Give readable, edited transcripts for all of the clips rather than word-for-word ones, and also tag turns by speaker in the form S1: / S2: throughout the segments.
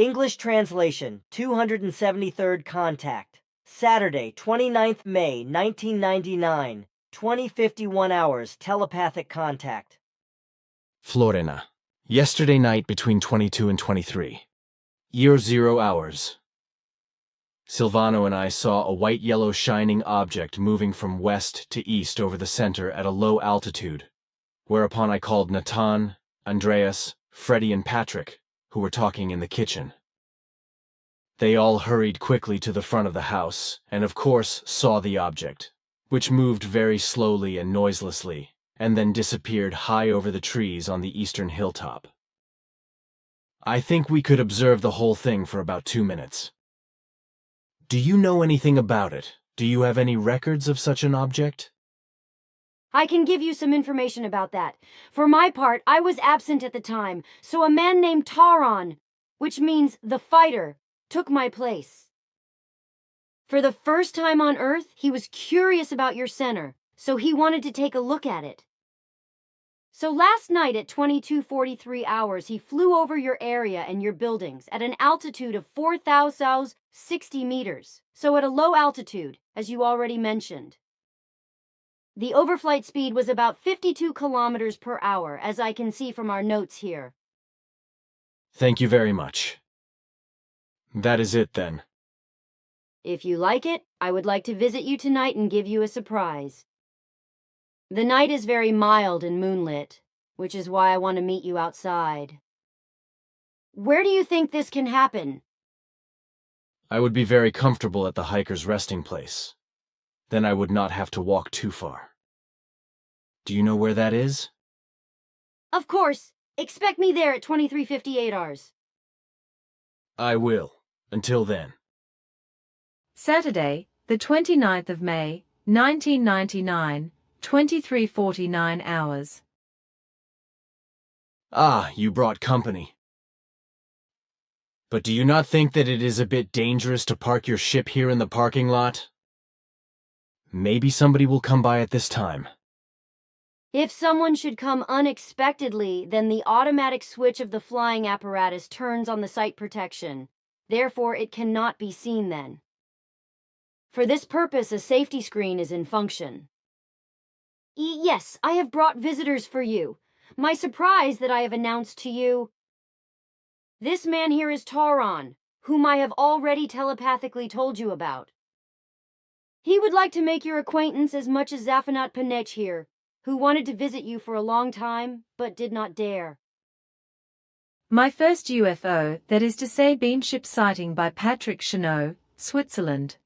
S1: English translation, 273rd Contact. Saturday, 29th May, 1999, 20:51 hours, Telepathic Contact.
S2: Florena. Yesterday night between 22 and 23. Year 0 hours. Silvano and I saw a white-yellow shining object moving from west to east over the center at a low altitude, whereupon I called Natan, Andreas, Freddie, and Patrick, who were talking in the kitchen. They all hurried quickly to the front of the house, and of course saw the object, which moved very slowly and noiselessly, and then disappeared high over the trees on the eastern hilltop. I think we could observe the whole thing for about 2 minutes. Do you know anything about it? Do you have any records of such an object?
S3: I can give you some information about that. For my part, I was absent at the time, so a man named Taron, which means the fighter, took my place. For the first time on Earth, he was curious about your center, so he wanted to take a look at it. So last night at 22:43 hours, he flew over your area and your buildings at an altitude of 4,060 meters, so at a low altitude, as you already mentioned. The overflight speed was about 52 kilometers per hour, as I can see from our notes here.
S2: Thank you very much. That is it then.
S3: If you like it, I would like to visit you tonight and give you a surprise. The night is very mild and moonlit, which is why I want to meet you outside. Where do you think this can happen?
S2: I would be very comfortable at the hiker's resting place. Then I would not have to walk too far. Do you know where that is?
S3: Of course. Expect me there at 23:58 hours.
S2: I will. Until then.
S4: Saturday, the 29th of May, 1999, 23:49 hours.
S2: Ah, you brought company. But do you not think that it is a bit dangerous to park your ship here in the parking lot? Maybe somebody will come by at this time.
S3: If someone should come unexpectedly, then the automatic switch of the flying apparatus turns on the site protection. Therefore, it cannot be seen then. For this purpose, a safety screen is in function. Yes, I have brought visitors for you. My surprise that I have announced to you. This man here is Taron, whom I have already telepathically told you about. He would like to make your acquaintance as much as Zafanat Panech here, who wanted to visit you for a long time, but did not dare.
S4: My first UFO, that is to say beamship sighting by Patrick Chenot, Switzerland.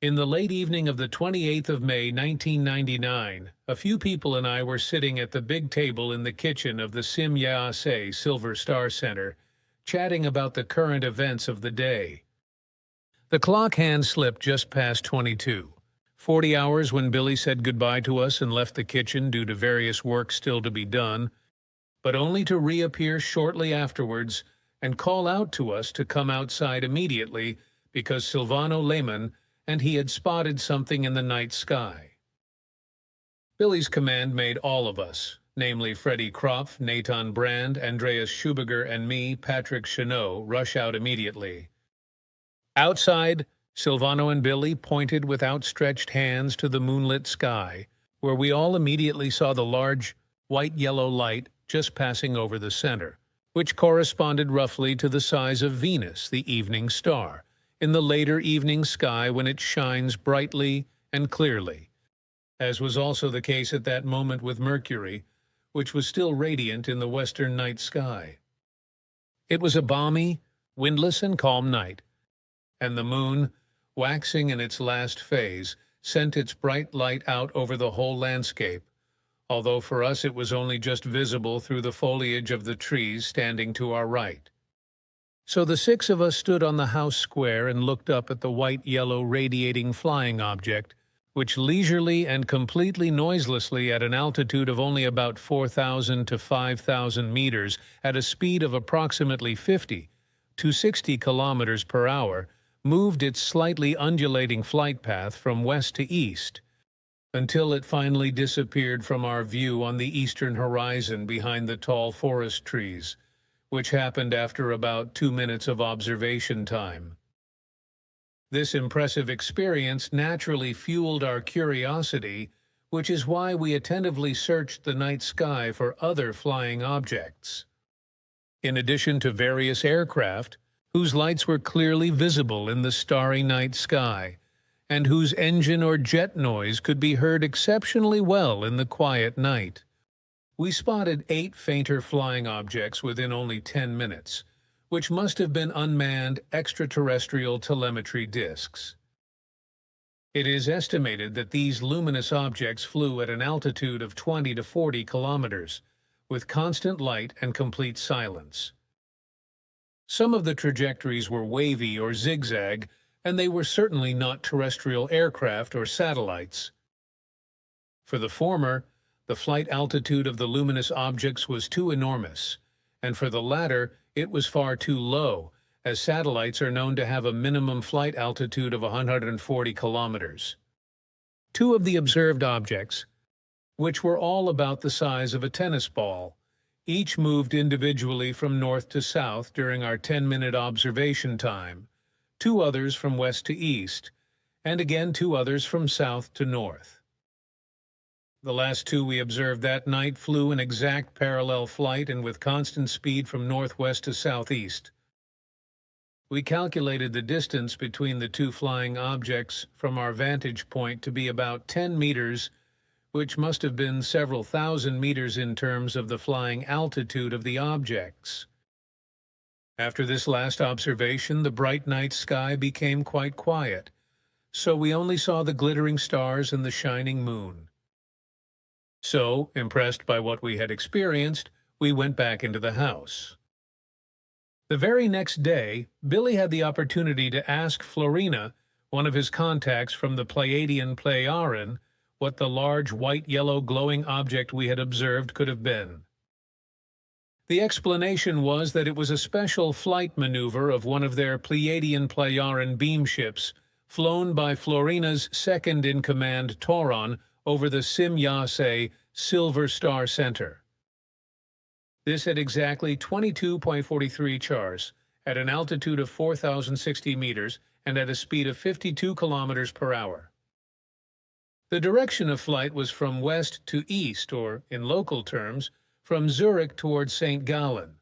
S5: In the late evening of the 28th of May, 1999, a few people and I were sitting at the big table in the kitchen of the Sim Yaase Silver Star Center, chatting about the current events of the day. The clock hand slipped just past 22. 40 hours when Billy said goodbye to us and left the kitchen due to various work still to be done, but only to reappear shortly afterwards and call out to us to come outside immediately because Silvano Lehman and he had spotted something in the night sky. Billy's command made all of us, namely Freddie Kropf, Nathan Brand, Andreas Schubiger, and me, Patrick Chenot, rush out immediately. Outside, Silvano and Billy pointed with outstretched hands to the moonlit sky, where we all immediately saw the large, white-yellow light just passing over the center, which corresponded roughly to the size of Venus, the evening star, in the later evening sky when it shines brightly and clearly, as was also the case at that moment with Mercury, which was still radiant in the western night sky. It was a balmy, windless and calm night, and the moon, waxing in its last phase, sent its bright light out over the whole landscape, although for us it was only just visible through the foliage of the trees standing to our right. So the six of us stood on the house square and looked up at the white-yellow radiating flying object, which leisurely and completely noiselessly at an altitude of only about 4,000 to 5,000 meters at a speed of approximately 50 to 60 kilometers per hour, moved its slightly undulating flight path from west to east, until it finally disappeared from our view on the eastern horizon behind the tall forest trees, which happened after about 2 minutes of observation time. This impressive experience naturally fueled our curiosity, which is why we attentively searched the night sky for other flying objects. In addition to various aircraft, whose lights were clearly visible in the starry night sky, and whose engine or jet noise could be heard exceptionally well in the quiet night. We spotted 8 fainter flying objects within only 10 minutes, which must have been unmanned extraterrestrial telemetry disks. It is estimated that these luminous objects flew at an altitude of 20 to 40 kilometers, with constant light and complete silence. Some of the trajectories were wavy or zigzag, and they were certainly not terrestrial aircraft or satellites. For the former, the flight altitude of the luminous objects was too enormous, and for the latter, it was far too low, as satellites are known to have a minimum flight altitude of 140 kilometers. 2 of the observed objects, which were all about the size of a tennis ball, each moved individually from north to south during our 10-minute observation time, 2 others from west to east, and again 2 others from south to north. The last 2 we observed that night flew in exact parallel flight and with constant speed from northwest to southeast. We calculated the distance between the 2 flying objects from our vantage point to be about 10 meters, which must have been several thousand meters in terms of the flying altitude of the objects. After this last observation, the bright night sky became quite quiet, so we only saw the glittering stars and the shining moon. So, impressed by what we had experienced, we went back into the house. The very next day, Billy had the opportunity to ask Florena, one of his contacts from the Pleiadian Pleiaren, what the large white-yellow glowing object we had observed could have been. The explanation was that it was a special flight maneuver of one of their Pleiadian Pleiaren beam ships, flown by Florena's second-in-command Tauron over the Sim-Yase Silver Star Center. This at exactly 22.43 chars, at an altitude of 4,060 meters and at a speed of 52 kilometers per hour. The direction of flight was from west to east, or, in local terms, from Zurich towards St. Gallen.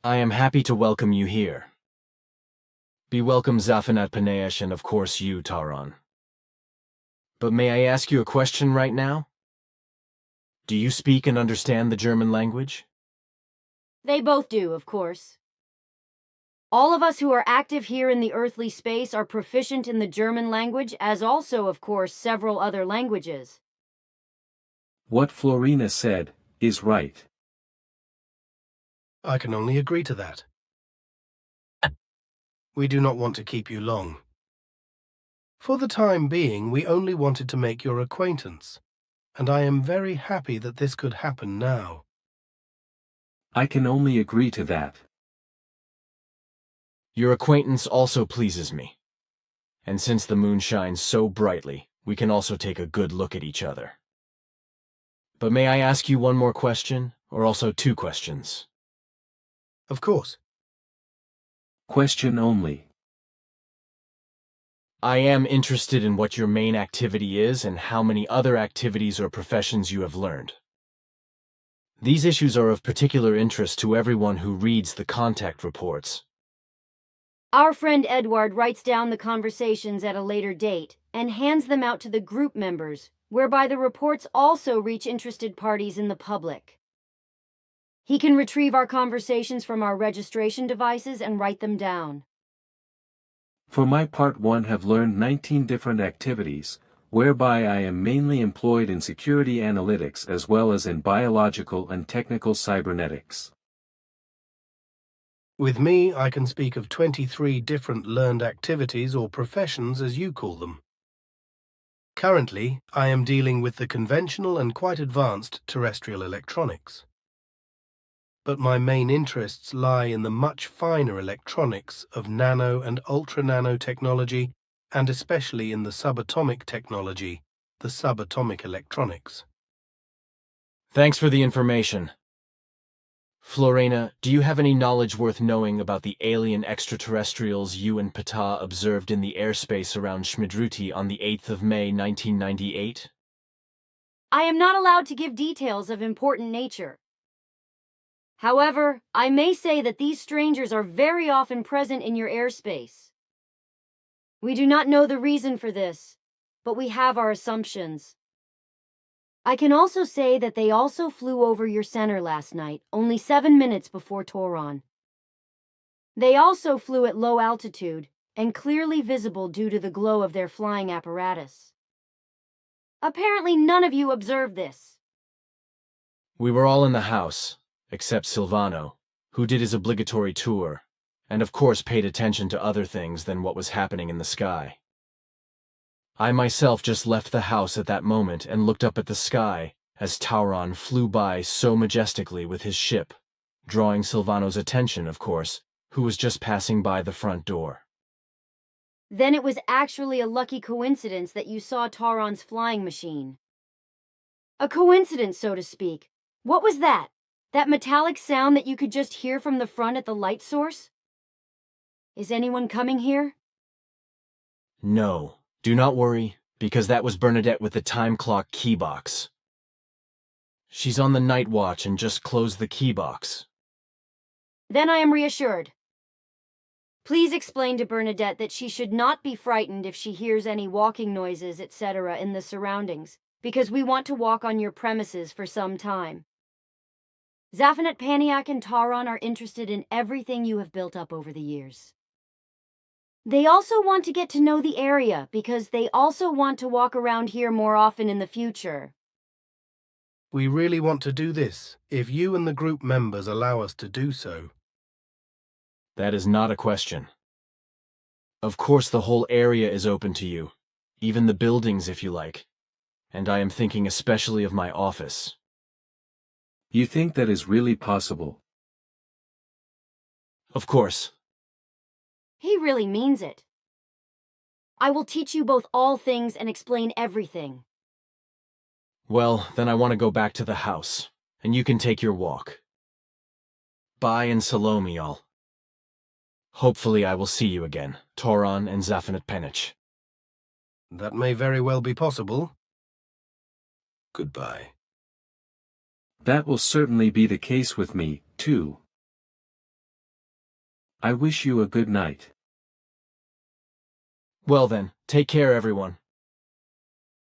S2: I am happy to welcome you here. Be welcome, Zafinat Paneash, and of course you, Tauron. But may I ask you a question right now? Do you speak and understand the German language?
S3: They both do, of course. All of us who are active here in the earthly space are proficient in the German language, as also, of course, several other languages.
S6: What Florena said is right.
S7: I can only agree to that. We do not want to keep you long. For the time being, we only wanted to make your acquaintance, and I am very happy that this could happen now.
S6: I can only agree to that.
S2: Your acquaintance also pleases me. And since the moon shines so brightly, we can also take a good look at each other. But may I ask you one more question, or also 2 questions?
S7: Of course.
S6: Question only.
S2: I am interested in what your main activity is and how many other activities or professions you have learned. These issues are of particular interest to everyone who reads the contact reports.
S3: Our friend Edward writes down the conversations at a later date and hands them out to the group members, whereby the reports also reach interested parties in the public. He can retrieve our conversations from our registration devices and write them down.
S6: For my part, one have learned 19 different activities, whereby I am mainly employed in security analytics as well as in biological and technical cybernetics.
S7: With me, I can speak of 23 different learned activities or professions, as you call them. Currently, I am dealing with the conventional and quite advanced terrestrial electronics. But my main interests lie in the much finer electronics of nano and ultra-nano technology, and especially in the subatomic technology, the subatomic electronics.
S2: Thanks for the information. Florena, do you have any knowledge worth knowing about the alien extraterrestrials you and Ptah observed in the airspace around Schmidruti on the 8th of May 1998?
S3: I am not allowed to give details of important nature. However, I may say that these strangers are very often present in your airspace. We do not know the reason for this, but we have our assumptions. I can also say that they also flew over your center last night, only 7 minutes before Toron. They also flew at low altitude and clearly visible due to the glow of their flying apparatus. Apparently none of you observed this.
S2: We were all in the house, except Silvano, who did his obligatory tour, and of course paid attention to other things than what was happening in the sky. I myself just left the house at that moment and looked up at the sky as Tauron flew by so majestically with his ship, drawing Silvano's attention, of course, who was just passing by the front door.
S3: Then it was actually a lucky coincidence that you saw Tauron's flying machine. A coincidence, so to speak. What was that? That metallic sound that you could just hear from the front at the light source? Is anyone coming here?
S2: No, do not worry, because that was Bernadette with the time clock keybox. She's on the night watch and just closed the keybox.
S3: Then I am reassured. Please explain to Bernadette that she should not be frightened if she hears any walking noises, etc. in the surroundings, because we want to walk on your premises for some time. Zaphanet Paniak and Tauron are interested in everything you have built up over the years. They also want to get to know the area because they also want to walk around here more often in the future.
S7: We really want to do this, if you and the group members allow us to do so.
S2: That is not a question. Of course the whole area is open to you, even the buildings if you like, and I am thinking especially of my office.
S6: You think that is really possible?
S2: Of course.
S3: He really means it. I will teach you both all things and explain everything.
S2: Well, then I want to go back to the house, and you can take your walk. Bye and Salome, y'all. Hopefully I will see you again, Tauron and Zaphanet Penich.
S7: That may very well be possible. Goodbye.
S6: That will certainly be the case with me, too. I wish you a good night.
S2: Well then, take care everyone.